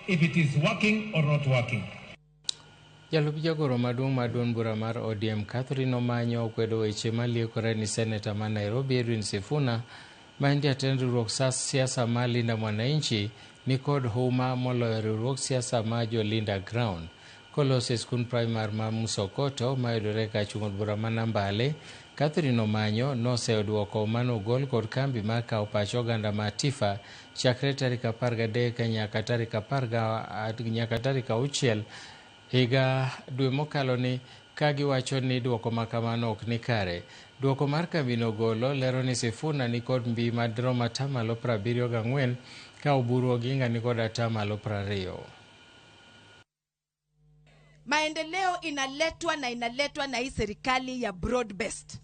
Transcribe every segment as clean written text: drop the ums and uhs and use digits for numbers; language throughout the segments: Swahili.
if it is working or not working. Jalup jagoro maduong' bura mar ODM Catherine Omanyo okwedo weche maliekore ni Senator ma Nairobi Edwin Sifuna ma en jatend riwruok siasa ma Linda Mwananchi ni kod huma moloyo riwruok siasa ma Jolinda Ground. Kolose skul primar ma Musokoto mayudore kachung'od bura ma Nambale, Catherine Omanyo noseduoko manogol kod kambi mar kawo pach oganda ma Tifa chakre tarik 13 nyaka tarik 6 higa dwe mokalo ni ka giwacho ni duoko makamano ok ni kare. Duoko mar kambino golo lero ni Sifuna ni kod mbi madrom 74% ka Oburu Oginga ni kod 20%. Maendeleo inaletwa na hii serikali ya broad based.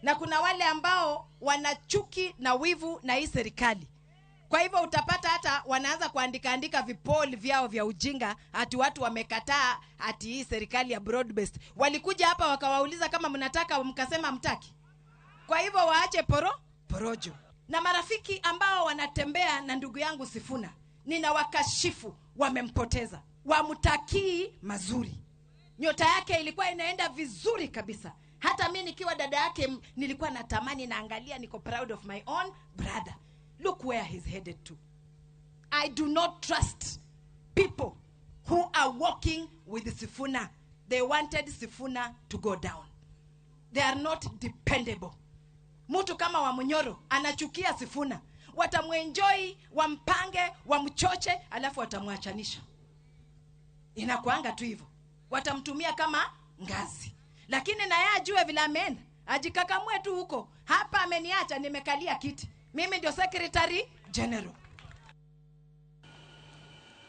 Na kuna wale ambao wanachuki na wivu na hii serikali. Kwa hivyo utapata hata wanaanza kuandika vipoli vyao vya ujinga ati watu wamekataa ati hii serikali ya broad based. Walikuja hapa wakawauliza kama mnataka, mkasema mtaki. Kwa hivyo waache porojo. Na marafiki ambao wanatembea na ndugu yangu Sifuna, ninawakashifu, wamempoteza. Wamtakii mazuri. Nyota yake ilikuwa inaenda vizuri kabisa. Hata mimi nikiwa dada yake nilikuwa natamani, naangalia, niko proud of my own brother. Look where he's headed to. I do not trust people who are walking with Sifuna. They wanted Sifuna to go down. They are not dependable. Mtu kama wa Munyoro anachukia Sifuna. Watamuenjoy, wampange, wamchoche, alafu watamwachanisha. Inakuanga tu hivyo. Watamtumia kama ngazi. Lakini na yeye ajue vile ameenda. Ajikakamue tu huko. Hapa ameniacha, nimekalia kiti. Mimi ndio Secretary General.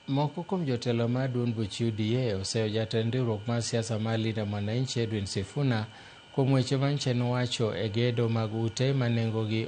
Moko kuom jotelo ma duond buch UDA oseyo jatend riwruok mar siasa mar Linda Mwananchi Edwin Sifuna kuom weche manchen wacho e gedo mag ute ma nengogi